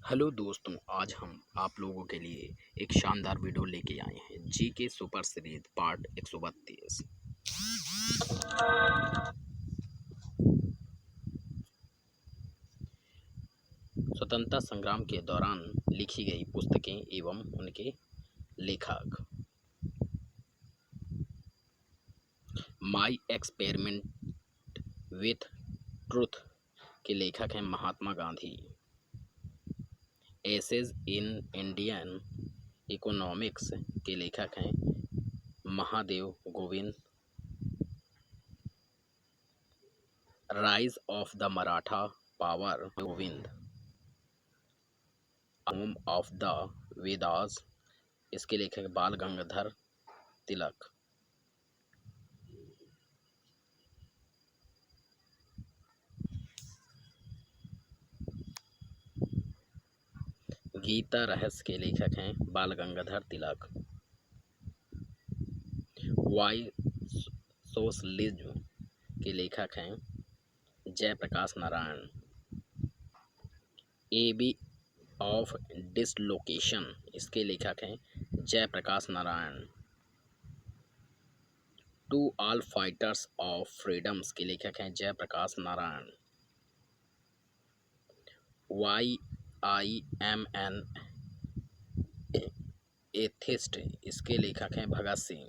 Hello दोस्तों, आज हम आप लोगों के लिए एक शानदार वीडियो लेके आए हैं। जी के सुपर सीरीज पार्ट 132। स्वतंत्रता संग्राम के दौरान लिखी गई पुस्तकें एवं उनके लेखक। माई एक्सपेरिमेंट विथ ट्रुथ के लेखक हैं Mahatma Gandhi. Essays in Indian economics के लेखक हैं Mahadev Govind. Rise of the Maratha power Govind. Home of the Vedas इसके लेखक बाल गंगाधर तिलक। गीता रहस्य के लेखक हैं बाल गंगाधर तिलक। वाई सोशलिज्म के लेखक हैं Jayaprakash Narayan. A B of dislocation इसके लेखक हैं Jayaprakash Narayan. To all fighters of freedoms के लेखक हैं Jayaprakash Narayan. Why I am an atheist इसके लेखक हैं Bhagat Singh.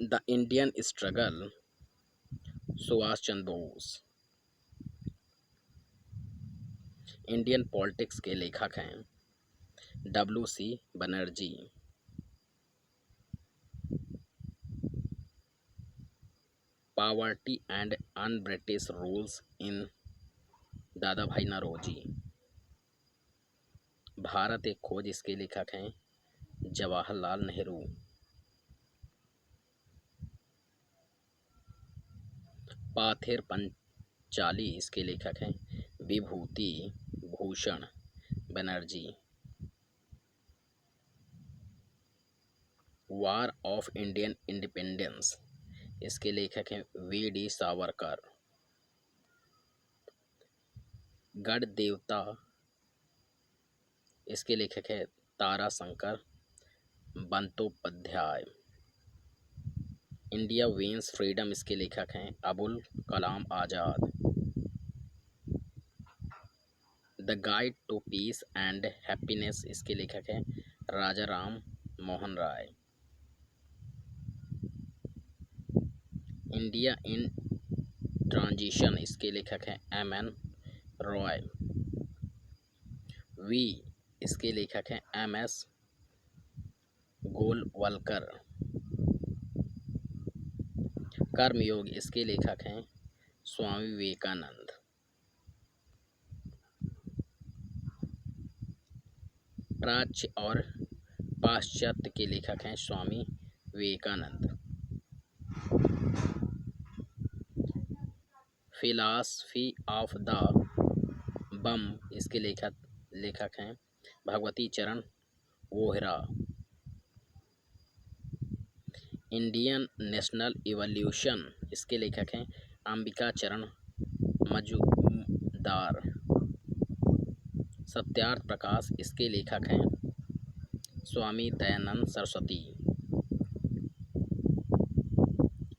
The Indian struggle Subhash Chandra Bose. Indian politics के लेखक हैं W.C. Banerjee. Poverty and un British rules in Dadabhai Naoroji. Bharat एक खोज इसके लेखक हैं जवाहरलाल नेहरू। पाथेर पंचाली इसके लेखक हैं Bibhuti Bhushan Banerjee. War of Indian independence इसके लेखक हैं V.D. सावरकर। गढ़ देवता इसके लेखक हैं Tara Shankar Bandopadhyay. India wins freedom इसके लेखक हैं Abul Kalam Azad. The guide to peace and happiness इसके लेखक हैं Raja Ram Mohan Roy. India in transition इसके लेखक हैं M.N. रॉय। वी इसके लेखक हैं M.S. गोलवलकर। कर्मयोग इसके लेखक हैं स्वामी विवेकानंद। प्राच्य और पाश्चात्य के लेखक हैं Swami Vivekananda. Philosophy of the बम इसके लेखक हैं भगवती चरण वोहरा। इंडियन नेशनल इवोल्यूशन इसके लेखक हैं अंबिका चरण मजूमदार। सत्यार्थ प्रकाश इसके लेखक हैं स्वामी दयानंद सरस्वती।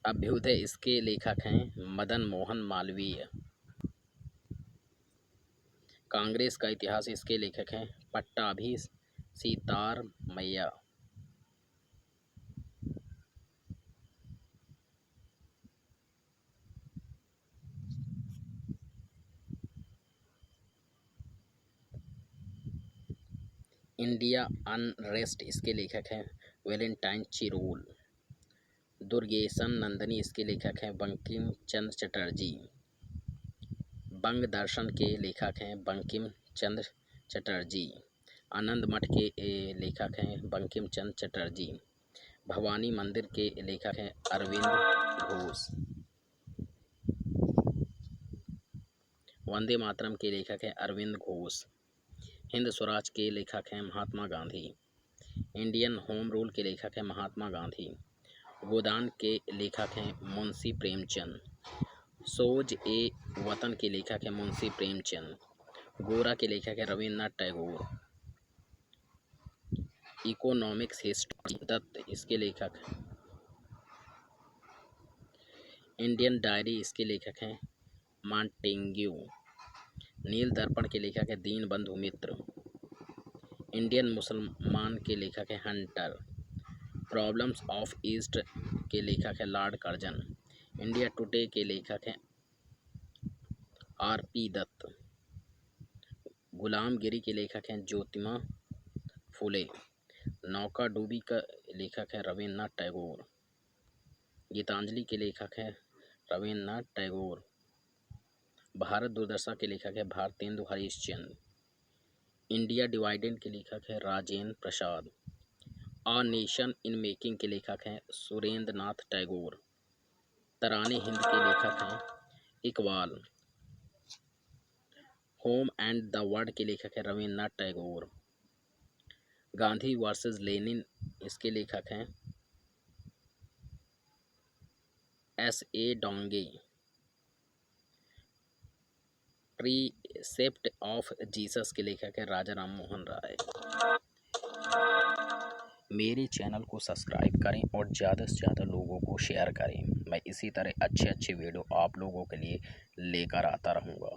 अभ्युदय इसके लेखक हैं मदन मोहन मालवीय। कांग्रेस का इतिहास इसके लेखक हैं पट्टाभी सीतारमैया। इंडिया अनरेस्ट इसके लेखक हैं वैलेंटाइन चिरोल। दुर्गेशन नंदिनी इसके लेखक हैं बंकिम चंद्र चटर्जी। बंग दर्शन के लेखक हैं बंकिम चंद्र चटर्जी। आनंद मठ के लेखक हैं बंकिम चंद्र चटर्जी। भवानी मंदिर के लेखक हैं अरविंद घोष। वंदे मातरम के लेखक हैं अरविंद घोष। हिंद स्वराज के लेखक हैं Mahatma Gandhi. Indian home rule के लेखक हैं महात्मा गांधी। गोदान के लेखक हैं मुंशी प्रेमचंद। सोज ए वतन के लेखक हैं मुंशी प्रेमचंद। गोरा के लेखक है रविन्द्रनाथ टैगोर। इकोनॉमिक्स हिस्ट्री दत्त इसके लेखक हैं। इंडियन डायरी इसके लेखक हैं मॉन्टेग्यू। नील दर्पण के लेखक है दीनबंधु मित्र। इंडियन मुसलमान के लेखक है हंटर। प्रॉब्लम्स ऑफ ईस्ट के लेखक है लॉर्ड कर्जन। इंडिया टुडे के लेखक हैं आर.पी. दत्त। गुलामगिरी के लेखक हैं ज्योतिबा फुले। नौकाडूबी का लेखक है रविन्द्रनाथ टैगोर। गीतांजलि के लेखक हैं रविन्द्रनाथ टैगोर। भारत दुर्दशा के लेखक है भारतेंदु हरिश्चंद्र। इंडिया डिवाइडेड के लेखक है Rajendra Prasad. A nation in making के लेखक हैं सुरेंद्र नाथ टैगोर। तराने हिंद के लेखक हैं Iqbal. Home and the world के लेखक हैं रविन्द्रनाथ टैगोर। गांधी वर्सेस लेनिन इसके लेखक हैं S.A. Donge. Precept of Jesus के लेखक हैं राजा राम मोहन राय। मेरे चैनल को सब्सक्राइब करें और ज़्यादा से ज़्यादा लोगों को शेयर करें। मैं इसी तरह अच्छे अच्छे वीडियो आप लोगों के लिए लेकर आता रहूँगा।